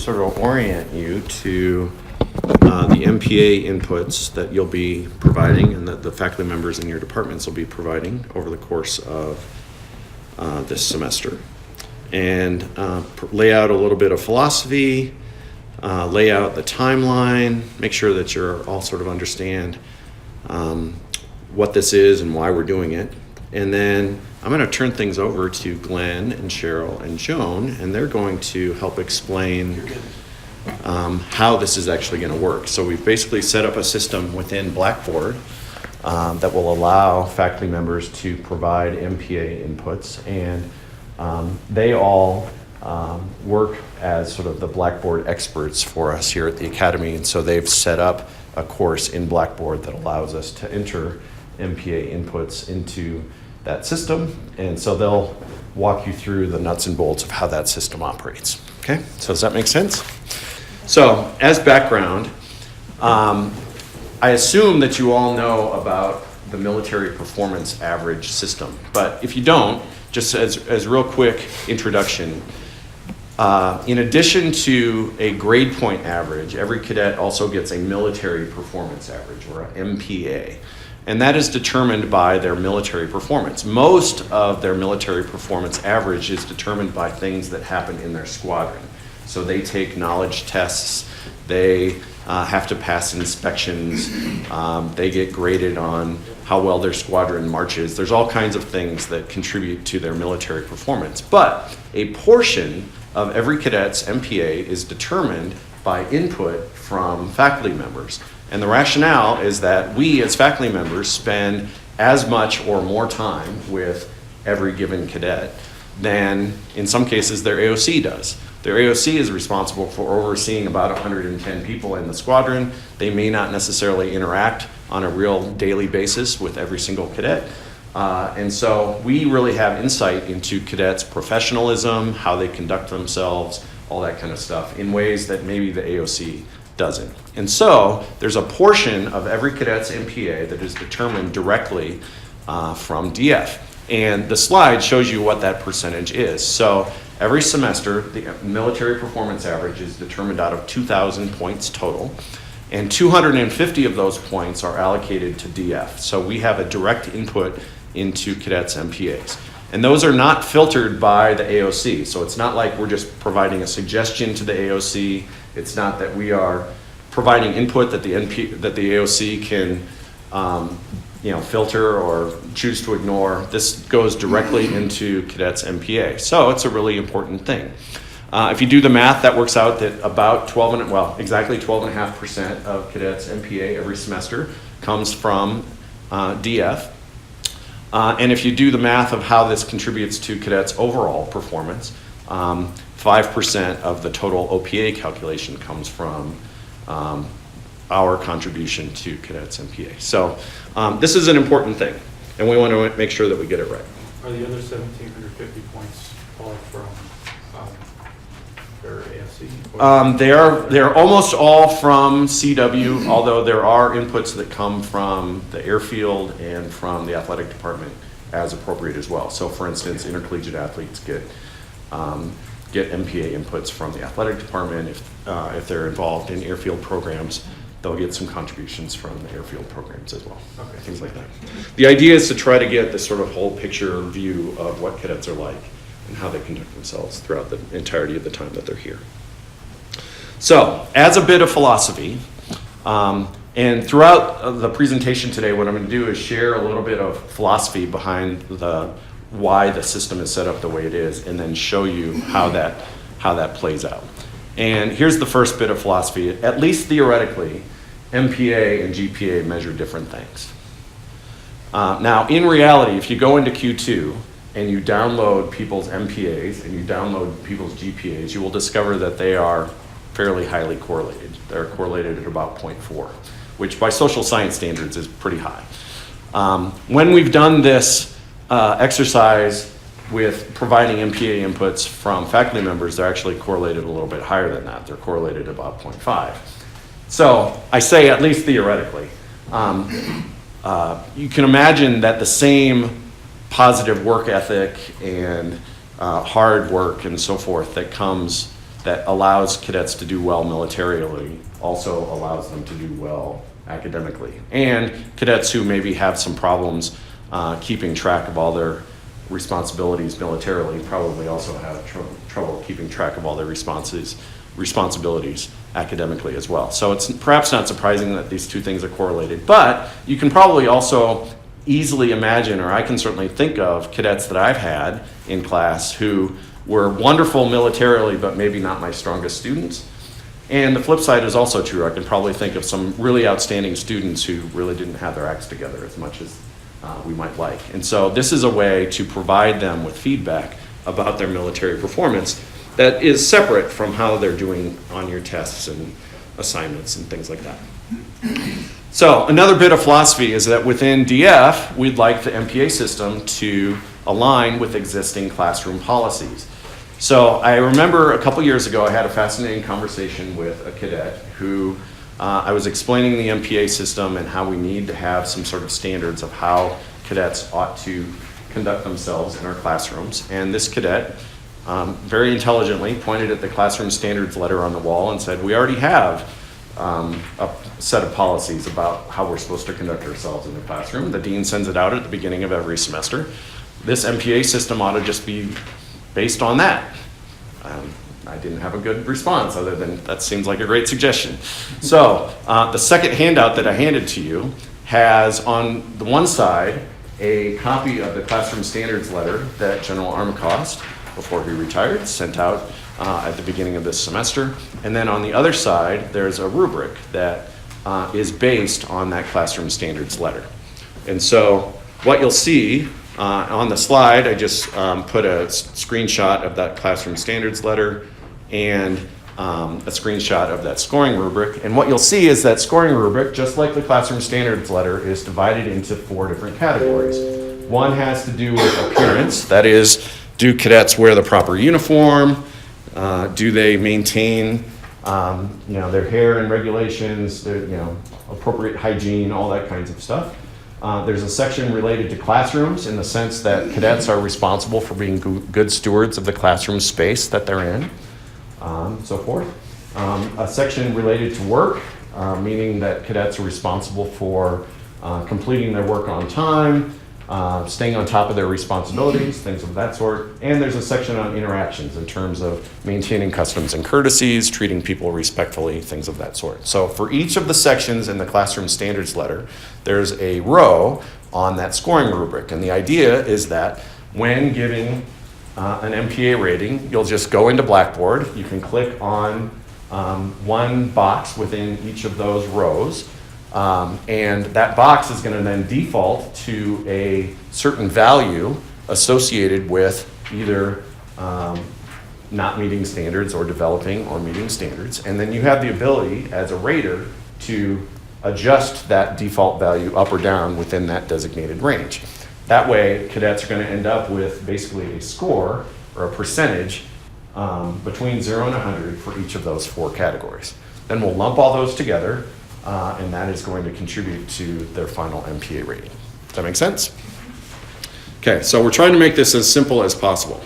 sort of orient you to the MPA inputs that you'll be providing and that the faculty members in your departments will be providing over the course of this semester. And lay out a little bit of philosophy, lay out the timeline, make sure that you're all sort of understand what this is and why we're doing it. And then I'm going to turn things over to Glenn and Cheryl and Joan, and they're going to help explain how this is actually going to work. So we've basically set up a system within Blackboard that will allow faculty members to provide MPA inputs, and they all work as sort of the Blackboard experts for us here at the Academy, and so they've set up a course in Blackboard that allows us to enter MPA inputs into that system, and so they'll walk you through the nuts and bolts of how that system operates. Okay, so does that make sense? So as background, I assume that you all know about the military performance average system, but if you don't, just as real quick introduction, in addition to a grade point average, every cadet also gets a military performance average, or an MPA. And that is determined by their military performance. Most of their military performance average is determined by things that happen in their squadron. So they take knowledge tests, they have to pass inspections, they get graded on how well their squadron marches. There's all kinds of things that contribute to their military performance. But a portion of every cadet's MPA is determined by input from faculty members. And the rationale is that we as faculty members spend as much or more time with every given cadet than, in some cases, their AOC does. Their AOC is responsible for overseeing about 110 people in the squadron. They may not necessarily interact on a real daily basis with every single cadet. And so we really have insight into cadets' professionalism, how they conduct themselves, all that kind of stuff, in ways that maybe the AOC doesn't. And so there's a portion of every cadet's MPA that is determined directly from DF. And the slide shows you what that percentage is. So every semester, the military performance average is determined out of 2,000 points total, and 250 of those points are allocated to DF. So we have a direct input into cadets' MPAs. And those are not filtered by the AOC. So it's not like we're just providing a suggestion to the AOC. It's not that we are providing input that the AOC can filter or choose to ignore. This goes directly into cadets' MPA. So it's a really important thing. If you do the math, that works out that about exactly 12.5% of cadets' MPA every semester comes from DF. And if you do the math of how this contributes to cadets' overall performance, 5% of the total OPA calculation comes from our contribution to cadets' MPA. So this is an important thing, and we want to make sure that we get it right. Are the other 1,750 points all from their AFC? They're almost all from CW, although there are inputs that come from the airfield and from the athletic department as appropriate as well. So for instance, intercollegiate athletes get MPA inputs from the athletic department. If they're involved in airfield programs, they'll get some contributions from the airfield programs as well. Okay. Things like that. The idea is to try to get this sort of whole picture view of what cadets are like and how they conduct themselves throughout the entirety of the time that they're here. So, as a bit of philosophy, and throughout the presentation today, what I'm going to do is share a little bit of philosophy behind why the system is set up the way it is, and then show you how that plays out. And here's the first bit of philosophy. At least theoretically, MPA and GPA measure different things. Now, in reality, if you go into Q2 and you download people's MPAs and you download people's GPAs, you will discover that they are fairly highly correlated. They're correlated at about 0.4, which by social science standards is pretty high. When we've done this exercise with providing MPA inputs from faculty members, they're actually correlated a little bit higher than that. They're correlated about 0.5. So I say at least theoretically. You can imagine that the same positive work ethic and hard work and so forth that that allows cadets to do well militarily also allows them to do well academically. And cadets who maybe have some problems keeping track of all their responsibilities militarily probably also have trouble keeping track of all their responsibilities academically as well. So it's perhaps not surprising that these two things are correlated, but you can probably also easily imagine, or I can certainly think of cadets that I've had in class who were wonderful militarily, but maybe not my strongest students. And the flip side is also true. I can probably think of some really outstanding students who really didn't have their acts together as much as we might like. And so this is a way to provide them with feedback about their military performance that is separate from how they're doing on your tests and assignments and things like that. So another bit of philosophy is that within DF, we'd like the MPA system to align with existing classroom policies. So I remember a couple years ago, I had a fascinating conversation with a cadet who I was explaining the MPA system and how we need to have some sort of standards of how cadets ought to conduct themselves in our classrooms. And this cadet very intelligently pointed at the classroom standards letter on the wall and said, we already have a set of policies about how we're supposed to conduct ourselves in the classroom. The dean sends it out at the beginning of every semester. This MPA system ought to just be based on that. I didn't have a good response other than that seems like a great suggestion. So the second handout that I handed to you has on the one side a copy of the classroom standards letter that General Armacost, before he retired, sent out at the beginning of this semester. And then on the other side, there's a rubric that is based on that classroom standards letter. And so what you'll see on the slide, I just put a screenshot of that classroom standards letter and a screenshot of that scoring rubric. And what you'll see is that scoring rubric, just like the classroom standards letter, is divided into 4 different categories. One has to do with appearance, that is, do cadets wear the proper uniform? Do they maintain their hair and regulations, their appropriate hygiene, all that kinds of stuff. There's a section related to classrooms in the sense that cadets are responsible for being good stewards of the classroom space that they're in, so forth. A section related to work, meaning that cadets are responsible for completing their work on time, staying on top of their responsibilities, things of that sort. And there's a section on interactions in terms of maintaining customs and courtesies, treating people respectfully, things of that sort. So for each of the sections in the classroom standards letter, there's a row on that scoring rubric. And the idea is that when giving an MPA rating, you'll just go into Blackboard. You can click on one box within each of those rows. And that box is going to then default to a certain value associated with either not meeting standards or developing or meeting standards. And then you have the ability as a rater to adjust that default value up or down within that designated range. That way, cadets are going to end up with basically a score or a percentage between 0 and 100 for each of those 4 categories. Then we'll lump all those together. And that is going to contribute to their final MPA rating. Does that make sense? Okay, so we're trying to make this as simple as possible.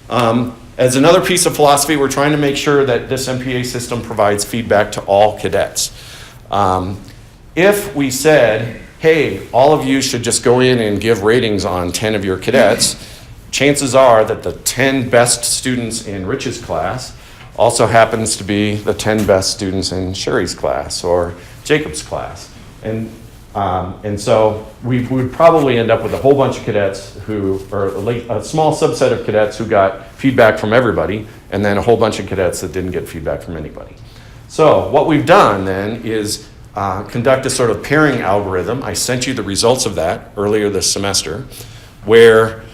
As another piece of philosophy, we're trying to make sure that this MPA system provides feedback to all cadets. If we said, hey, all of you should just go in and give ratings on 10 of your cadets, chances are that the 10 best students in Rich's class also happens to be the 10 best students in Sherry's class or Jacob's class. And so we would probably end up with a whole bunch of cadets or a small subset of cadets who got feedback from everybody, and then a whole bunch of cadets that didn't get feedback from anybody. So what we've done then is conduct a sort of pairing algorithm. I sent you the results of that earlier this semester, where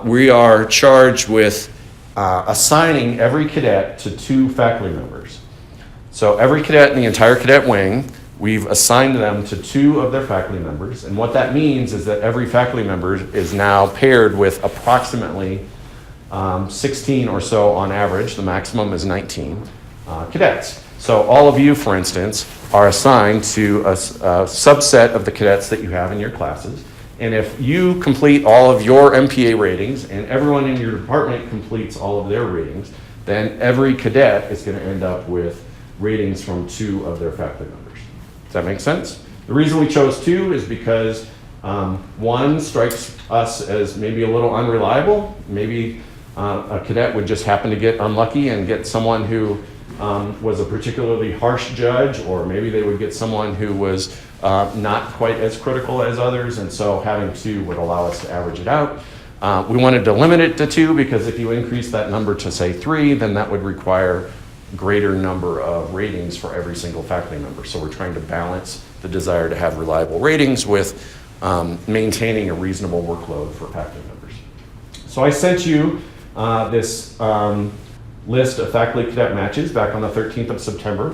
we are charged with assigning every cadet to 2 faculty members. So every cadet in the entire cadet wing, we've assigned them to 2 of their faculty members. And what that means is that every faculty member is now paired with approximately 16 or so on average. The maximum is 19 cadets. So all of you, for instance, are assigned to a subset of the cadets that you have in your classes. And if you complete all of your MPA ratings and everyone in your department completes all of their ratings, then every cadet is going to end up with ratings from 2 of their faculty members. Does that make sense? The reason we chose 2 is because 1 strikes us as maybe a little unreliable. Maybe a cadet would just happen to get unlucky and get someone who was a particularly harsh judge, or maybe they would get someone who was not quite as critical as others, and so having 2 would allow us to average it out. We wanted to limit it to 2 because if you increase that number to say 3, then that would require greater number of ratings for every single faculty member. So we're trying to balance the desire to have reliable ratings with maintaining a reasonable workload for faculty members. So I sent you this list of faculty cadet matches back on the 13th of September.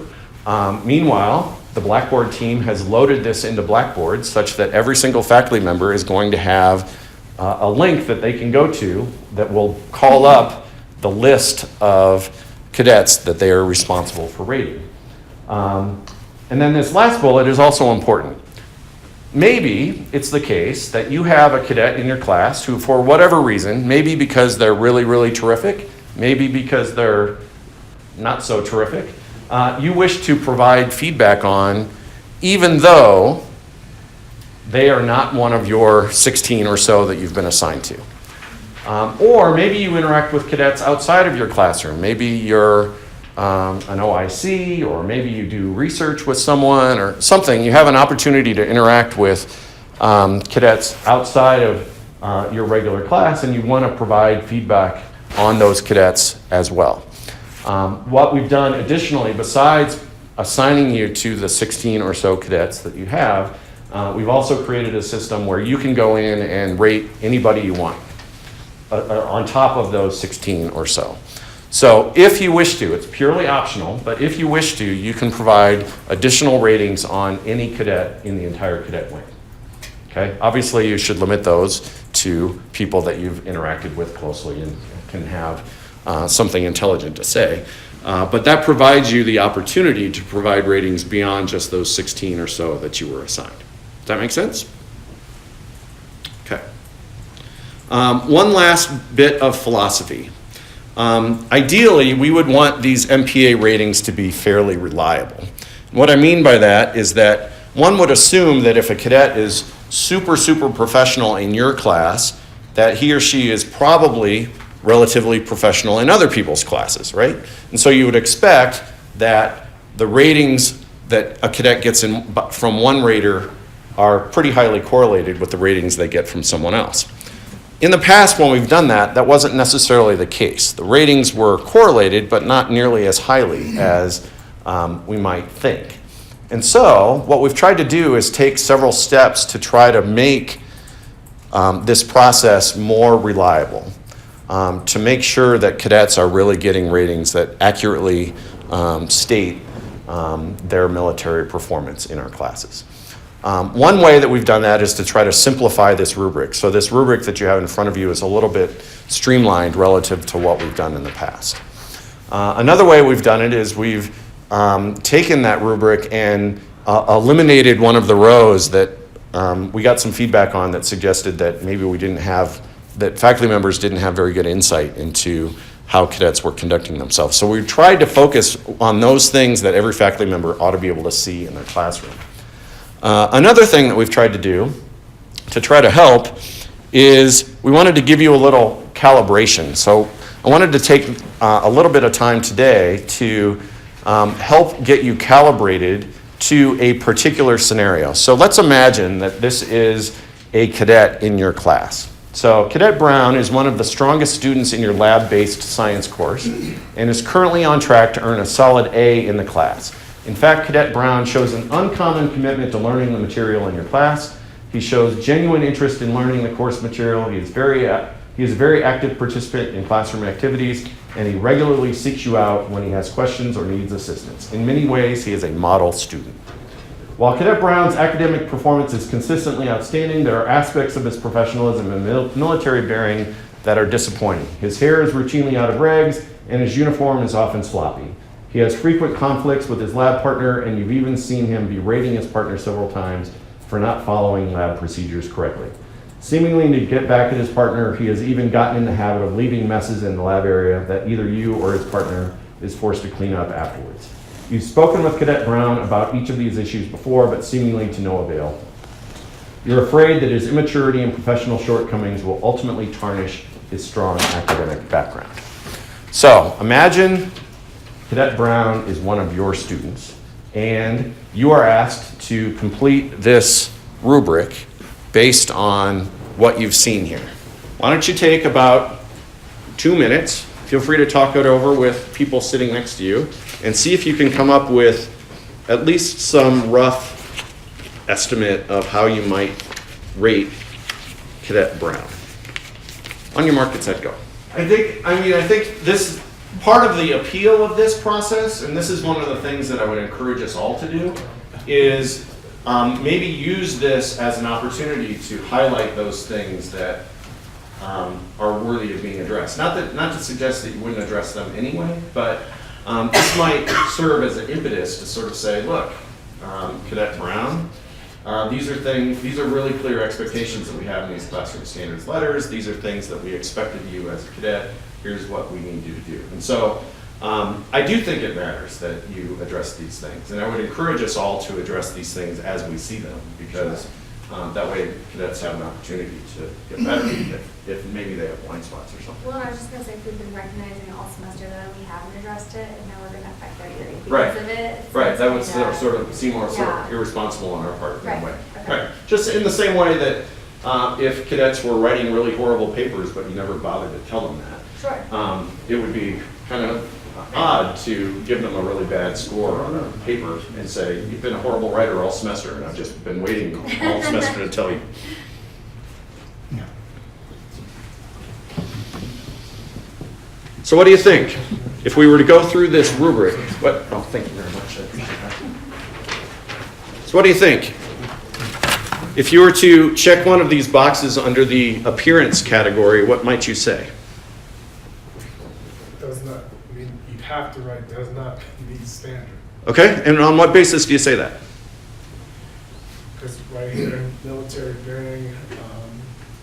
Meanwhile, the Blackboard team has loaded this into Blackboard such that every single faculty member is going to have a link that they can go to that will call up the list of cadets that they are responsible for rating. And then this last bullet is also important. Maybe it's the case that you have a cadet in your class who, for whatever reason, maybe because they're really, really terrific, maybe because they're not so terrific, you wish to provide feedback on, even though they are not one of your 16 or so that you've been assigned to. Or maybe you interact with cadets outside of your classroom. Maybe you're an OIC, or maybe you do research with someone or something. You have an opportunity to interact with cadets outside of your regular class, and you want to provide feedback on those cadets as well. What we've done additionally, besides assigning you to the 16 or so cadets that you have, we've also created a system where you can go in and rate anybody you want on top of those 16 or so. So if you wish to, it's purely optional, but if you wish to, you can provide additional ratings on any cadet in the entire cadet wing. Okay? Obviously, you should limit those to people that you've interacted with closely and can have something intelligent to say. But that provides you the opportunity to provide ratings beyond just those 16 or so that you were assigned. Does that make sense? Okay. One last bit of philosophy. Ideally, we would want these MPA ratings to be fairly reliable. What I mean by that is that one would assume that if a cadet is super, super professional in your class, that he or she is probably relatively professional in other people's classes, right? And so you would expect that the ratings that a cadet gets from one rater are pretty highly correlated with the ratings they get from someone else. In the past, when we've done that, that wasn't necessarily the case. The ratings were correlated, but not nearly as highly as we might think. And so what we've tried to do is take several steps to try to make this process more reliable, to make sure that cadets are really getting ratings that accurately state their military performance in our classes. One way that we've done that is to try to simplify this rubric. So this rubric that you have in front of you is a little bit streamlined relative to what we've done in the past. Another way we've done it is we've taken that rubric and eliminated one of the rows that we got some feedback on that suggested that maybe that faculty members didn't have very good insight into how cadets were conducting themselves. So we tried to focus on those things that every faculty member ought to be able to see in their classroom. Another thing that we've tried to do to try to help is we wanted to give you a little calibration. So I wanted to take a little bit of time today to help get you calibrated to a particular scenario. So let's imagine that this is a cadet in your class. So Cadet Brown is one of the strongest students in your lab-based science course and is currently on track to earn a solid A in the class. In fact, Cadet Brown shows an uncommon commitment to learning the material in your class. He shows genuine interest in learning the course material. He is a very active participant in classroom activities, and he regularly seeks you out when he has questions or needs assistance. In many ways, he is a model student. While Cadet Brown's academic performance is consistently outstanding, there are aspects of his professionalism and military bearing that are disappointing. His hair is routinely out of regs, and his uniform is often sloppy. He has frequent conflicts with his lab partner, and you've even seen him berating his partner several times for not following lab procedures correctly. Seemingly to get back at his partner, he has even gotten in the habit of leaving messes in the lab area that either you or his partner is forced to clean up afterwards. You've spoken with Cadet Brown about each of these issues before, but seemingly to no avail. You're afraid that his immaturity and professional shortcomings will ultimately tarnish his strong academic background. So imagine Cadet Brown is one of your students, and you are asked to complete this rubric based on what you've seen here. Why don't you take about 2 minutes, feel free to talk it over with people sitting next to you, and see if you can come up with at least some rough estimate of how you might rate Cadet Brown. On your mark, get set, go. I think this part of the appeal of this process, and this is one of the things that I would encourage us all to do, is maybe use this as an opportunity to highlight those things that are worthy of being addressed. Not to suggest that you wouldn't address them anyway, but this might serve as an impetus to sort of say, look, Cadet Brown, these are really clear expectations that we have in these classroom standards letters. These are things that we expect of you as a cadet. Here's what we need you to do. And so I do think it matters that you address these things. And I would encourage us all to address these things as we see them, because that way cadets have an opportunity to get better if maybe they have blind spots or something. Well, I was just going to say, if we've been recognizing all semester that we haven't addressed it, and now we're going to affect their grade because of it. Right, that would sort of seem more sort of irresponsible on our part in a way. Okay. Right, just in the same way that if cadets were writing really horrible papers, but you never bothered to tell them that, Sure. it would be kind of odd to give them a really bad score on a paper and say, you've been a horrible writer all semester, and I've just been waiting all semester to tell you. So what do you think? If we were to go through this rubric, oh, thank you very much, I appreciate that. So what do you think? If you were to check one of these boxes under the appearance category, what might you say? Does not, I mean, you have to write, does not meet standard. Okay, and on what basis do you say that? Because right here, military bearing,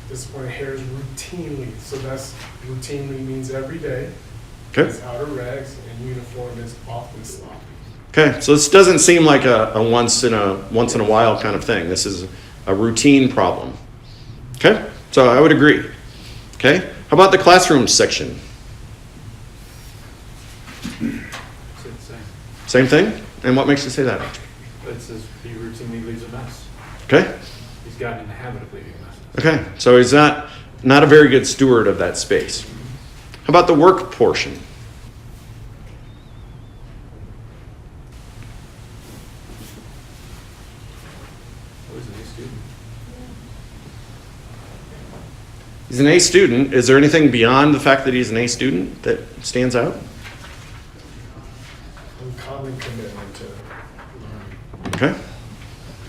disciplinary hair is routinely, so that's routinely means every day. Okay. It's outer rags, and uniform is often sloppy. Okay, so this doesn't seem like a once in a while kind of thing. This is a routine problem. Okay, so I would agree. Okay, how about the classroom section? Same thing? And what makes you say that? It says he routinely leaves a mess. Okay. He's gotten in the habit of leaving a mess. Okay, so he's not a very good steward of that space. How about the work portion? Oh, he's an A student. He's an A student. Is there anything beyond the fact that he's an A student that stands out? Uncommon commitment to learning. Okay.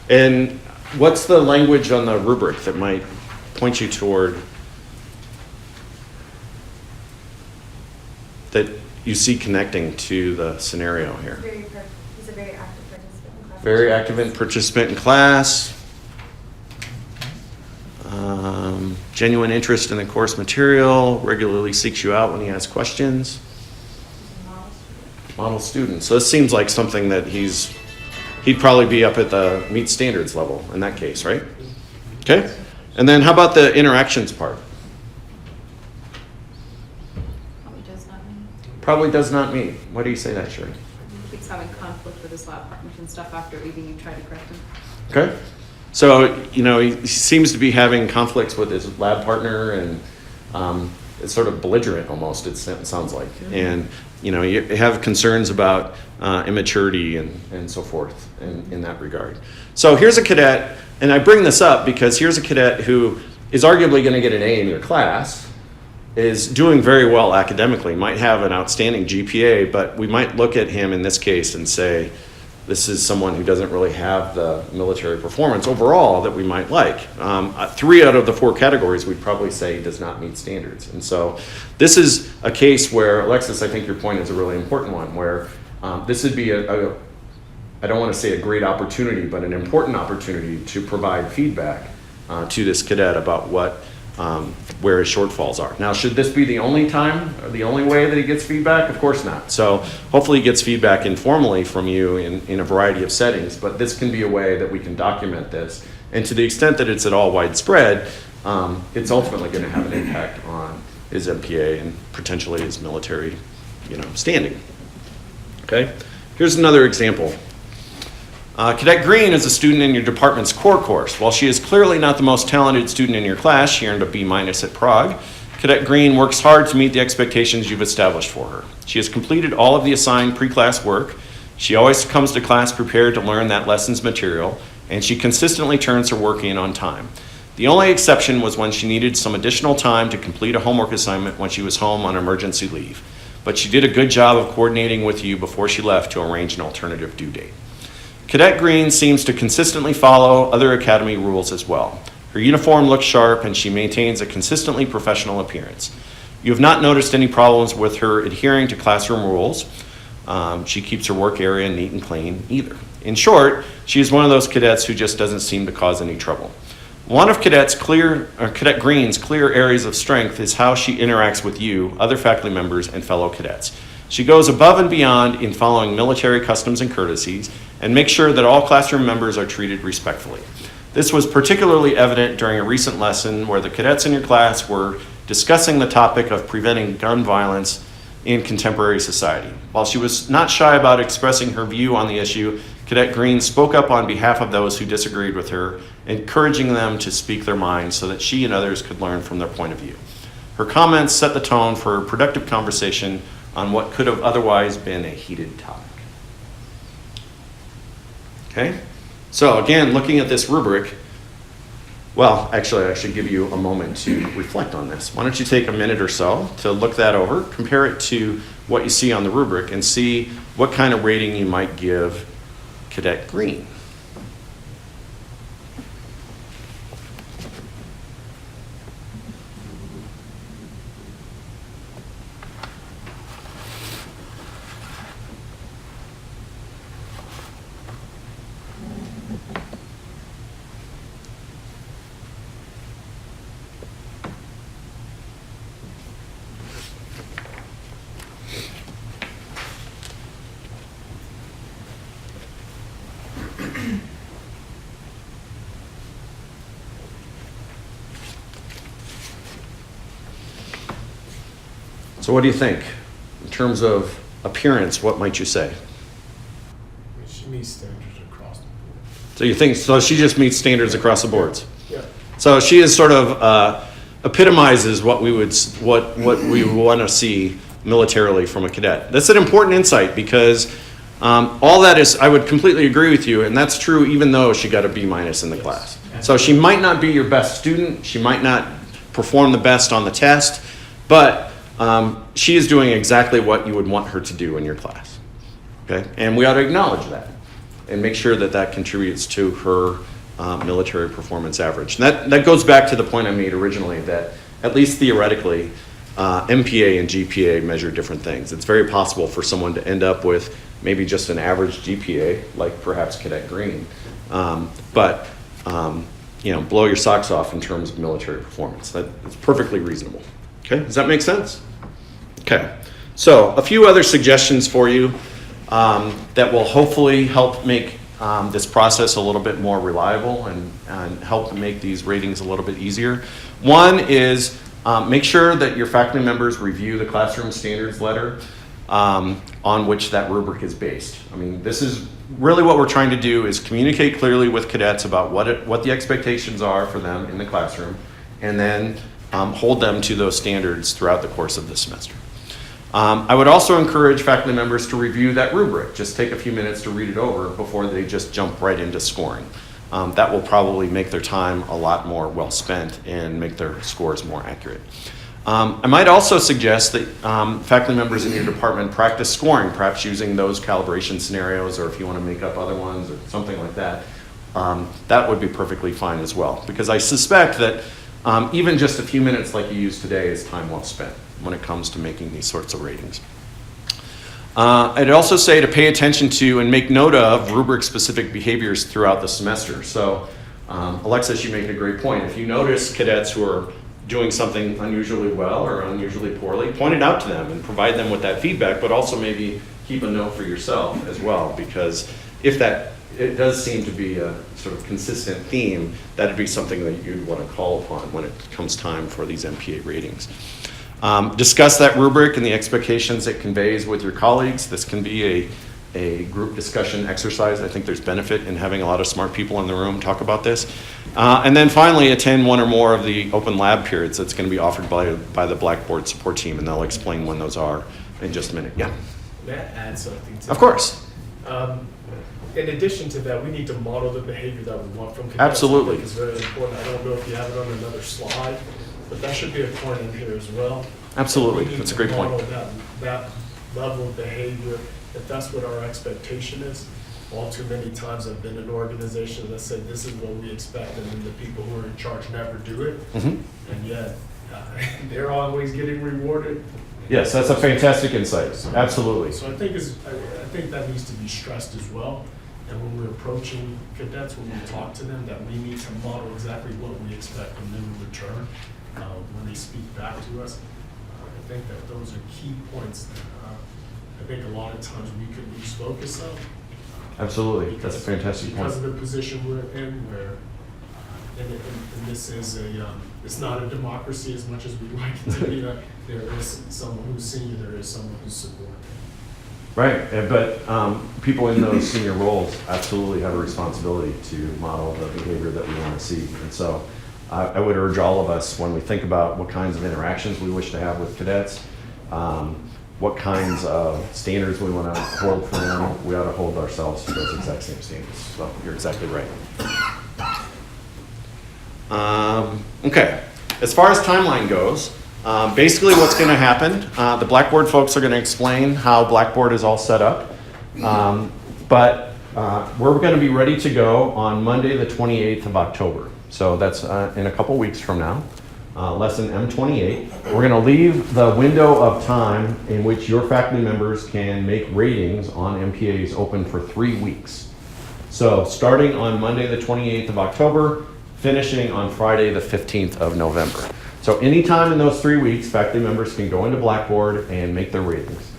And what's the language on the rubric that might point you toward that you see connecting to the scenario here? He's a very active participant in class. Very active participant in class. Genuine interest in the course material. Regularly seeks you out when he asks questions. Model student. So this seems like something that he'd probably be up at the meet standards level in that case, right? Okay. And then how about the interactions part? Probably does not meet. Probably does not meet. Why do you say that, Sherry? Keeps having conflict with his lab partners and stuff after leaving. You try to correct him. Okay. So, he seems to be having conflicts with his lab partner, and it's sort of belligerent almost, it sounds like. And, you have concerns about immaturity and so forth in that regard. So here's a cadet, and I bring this up because here's a cadet who is arguably going to get an A in your class, is doing very well academically, might have an outstanding GPA, but we might look at him in this case and say, this is someone who doesn't really have the military performance overall that we might like. 3 out of the 4 categories we'd probably say does not meet standards. And so this is a case where, Alexis, I think your point is a really important one, where this would be I don't want to say a great opportunity, but an important opportunity to provide feedback to this cadet about where his shortfalls are. Now, should this be the only time or the only way that he gets feedback? Of course not. So hopefully he gets feedback informally from you in a variety of settings, but this can be a way that we can document this. And to the extent that it's at all widespread, it's ultimately going to have an impact on his MPA and potentially his military, standing. Okay? Here's another example. Cadet Green is a student in your department's core course. While she is clearly not the most talented student in your class, she earned a B- at Prague. Cadet Green works hard to meet the expectations you've established for her. She has completed all of the assigned pre-class work. She always comes to class prepared to learn that lesson's material, and she consistently turns her work in on time. The only exception was when she needed some additional time to complete a homework assignment when she was home on emergency leave. But she did a good job of coordinating with you before she left to arrange an alternative due date. Cadet Green seems to consistently follow other academy rules as well. Her uniform looks sharp and she maintains a consistently professional appearance. You have not noticed any problems with her adhering to classroom rules. She keeps her work area neat and clean either. In short, she is one of those cadets who just doesn't seem to cause any trouble. One of Cadet Green's clear areas of strength is how she interacts with you, other faculty members, and fellow cadets. She goes above and beyond in following military customs and courtesies and makes sure that all classroom members are treated respectfully. This was particularly evident during a recent lesson where the cadets in your class were discussing the topic of preventing gun violence in contemporary society. While she was not shy about expressing her view on the issue, Cadet Green spoke up on behalf of those who disagreed with her, encouraging them to speak their minds so that she and others could learn from their point of view. Her comments set the tone for a productive conversation on what could have otherwise been a heated topic. Okay? So again, looking at this rubric, well, actually, I should give you a moment to reflect on this. Why don't you take a minute or so to look that over, compare it to what you see on the rubric, and see what kind of rating you might give Cadet Green. So what do you think? In terms of appearance, what might you say? She meets standards across the board. So you think, so she just meets standards across the boards? Yeah. So she is sort of epitomizes what we want to see militarily from a cadet. That's an important insight because all that is, I would completely agree with you, and that's true even though she got a B- in the class. So she might not be your best student, she might not perform the best on the test, but she is doing exactly what you would want her to do in your class. Okay, and we ought to acknowledge that and make sure that that contributes to her military performance average. And that goes back to the point I made originally that at least theoretically, MPA and GPA measure different things. It's very possible for someone to end up with maybe just an average GPA, like perhaps Cadet Green, but blow your socks off in terms of military performance. That's perfectly reasonable. Okay, does that make sense? Okay, so a few other suggestions for you that will hopefully help make this process a little bit more reliable and help make these ratings a little bit easier. One is make sure that your faculty members review the classroom standards letter on which that rubric is based. I mean, this is really what we're trying to do is communicate clearly with cadets about what the expectations are for them in the classroom, and then hold them to those standards throughout the course of the semester. I would also encourage faculty members to review that rubric. Just take a few minutes to read it over before they just jump right into scoring. That will probably make their time a lot more well spent and make their scores more accurate. I might also suggest that faculty members in your department practice scoring, perhaps using those calibration scenarios, or if you want to make up other ones or something like that, that would be perfectly fine as well. Because I suspect that even just a few minutes like you used today is time well spent when it comes to making these sorts of ratings. I'd also say to pay attention to and make note of rubric-specific behaviors throughout the semester. So Alexis, you make a great point. If you notice cadets who are doing something unusually well or unusually poorly, point it out to them and provide them with that feedback, but also maybe keep a note for yourself as well, because if it does seem to be a sort of consistent theme, that'd be something that you'd want to call upon when it comes time for these MPA ratings. Discuss that rubric and the expectations it conveys with your colleagues. This can be a group discussion exercise. I think there's benefit in having a lot of smart people in the room talk about this. And then finally, attend one or more of the open lab periods that's going to be offered by the Blackboard support team, and they'll explain when those are in just a minute. Yeah. May I add something to Of course. In addition to that, we need to model the behavior that we want from cadets. Absolutely. I think it's very important. I don't know if you have it on another slide, but that should be a point in here as well. Absolutely. We need That's a to great point. model that level of behavior, if that's what our expectation is. All too many times I've been in an organization that said this is what we expect, and then the people who are in charge never do it, Mhm. and yet they're always getting rewarded. Yes, that's a fantastic insight. Absolutely. So I think that needs to be stressed as well. And when we're approaching cadets, when we talk to them, that we need to model exactly what we expect from them in return when they speak back to us. I think that those are key points that I think a lot of times we could lose focus of. Absolutely. That's a fantastic point. Because of the position we're in, where, and this is it's not a democracy as much as we like it to be. There is someone who's senior, there is someone who's subordinate. Right, but people in those senior roles absolutely have a responsibility to model the behavior that we want to see. And so I would urge all of us, when we think about what kinds of interactions we wish to have with cadets, what kinds of standards we want to hold for them, we ought to hold ourselves to those exact same standards. So you're exactly right. Okay, as far as timeline goes, basically what's going to happen, the Blackboard folks are going to explain how Blackboard is all set up. But we're going to be ready to go on Monday, the 28th of October. So that's in a couple weeks from now. Lesson M28. We're going to leave the window of time in which your faculty members can make ratings on MPAs open for 3 weeks. So starting on Monday, the 28th of October, finishing on Friday, the 15th of November. So anytime in those 3 weeks, faculty members can go into Blackboard and make their ratings.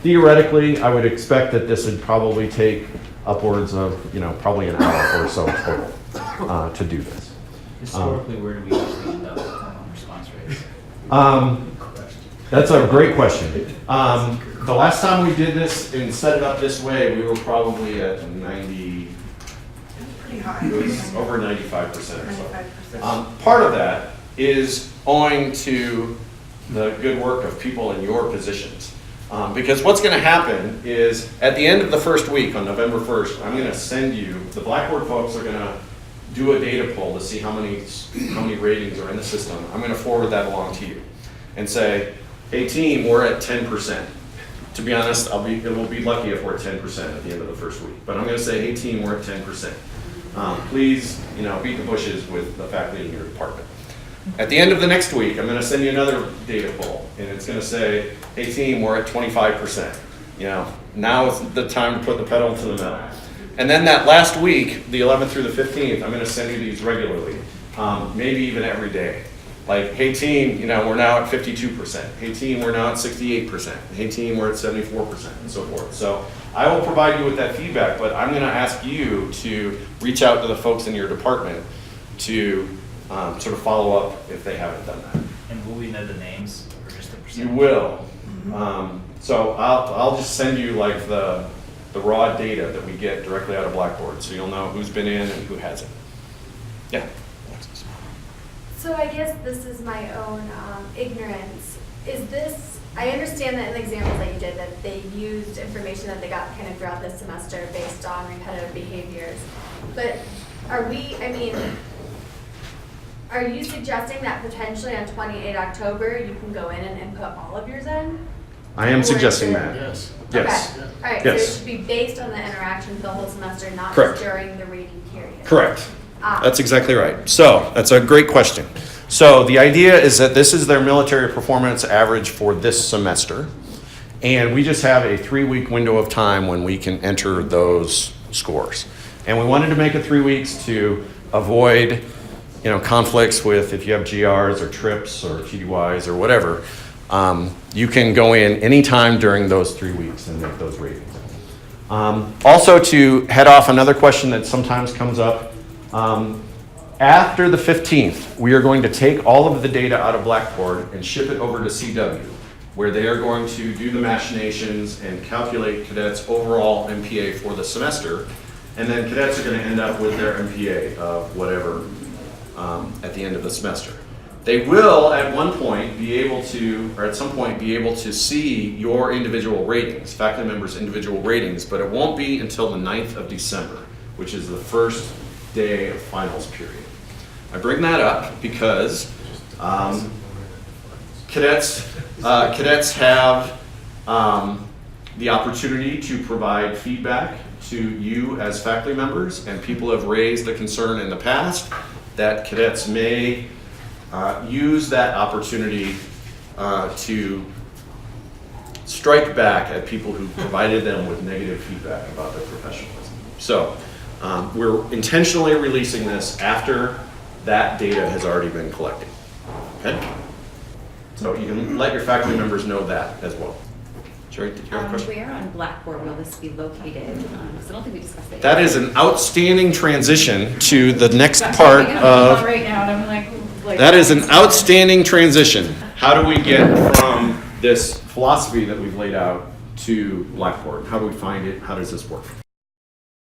Theoretically, I would expect that this would probably take upwards of, probably an hour or so total to do this. Historically, where do we usually end up on response rates? That's a great question. The last time we did this and set it up this way, we were probably at 90. Pretty high. It was over 95% or so. Part of that is owing to the good work of people in your positions. Because what's going to happen is at the end of the first week on November 1st, I'm going to send you, the Blackboard folks are going to do a data poll to see how many ratings are in the system. I'm going to forward that along to you and say, hey team, we're at 10%. To be honest, it will be lucky if we're at 10% at the end of the first week. But I'm going to say, hey team, we're at 10%. Please, beat the bushes with the faculty in your department. At the end of the next week, I'm going to send you another data poll, and it's going to say, hey team, we're at 25%. Now is the time to put the pedal to the metal. And then that last week, the 11th through the 15th, I'm going to send you these regularly, maybe even every day. Like, hey team, we're now at 52%. Hey team, we're now at 68%. Hey team, we're at 74%, and so forth. So I will provide you with that feedback, but I'm going to ask you to reach out to the folks in your department to sort of follow up if they haven't done that. And will we know the names or just the percentage? You will. So I'll just send you like the raw data that we get directly out of Blackboard, so you'll know who's been in and who hasn't. Yeah. So I guess this is my own ignorance. I understand that in the examples that you did, that they used information that they got kind of throughout the semester based on repetitive behaviors. But are you suggesting that potentially on 28 October, you can go in and input all of yours in? I am Or suggesting is it- that. Yes. Yes. Okay. All right, so it Yes. should be based on the interaction for the whole semester, not Correct. just during the reading period. Correct. Ah. That's exactly right. So that's a great question. So the idea is that this is their military performance average for this semester. And we just have a 3-week window of time when we can enter those scores. And we wanted to make it 3 weeks to avoid, conflicts with if you have GRs or trips or TDYs or whatever. You can go in anytime during those 3 weeks and make those ratings. Also, to head off another question that sometimes comes up, after the 15th, we are going to take all of the data out of Blackboard and ship it over to CW, where they are going to do the machinations and calculate cadets' overall MPA for the semester. And then cadets are going to end up with their MPA of whatever at the end of the semester. They will at one point be able to, or at some point be able to see your individual ratings, faculty members' individual ratings, but it won't be until the 9th of December, which is the first day of finals period. I bring that up because cadets have the opportunity to provide feedback to you as faculty members, and people have raised a concern in the past that cadets may use that opportunity to strike back at people who provided them with negative feedback about their professionalism. So we're intentionally releasing this after that data has already been collected. Okay? So you can let your faculty members know that as well. Jerry, did you have a question? Where on Blackboard will this be located? Because I don't think we discussed it. That is an outstanding transition to the next part of. Right now, and I'm like. That is an outstanding transition. How do we get from this philosophy that we've laid out to Blackboard? How do we find it? How does this work?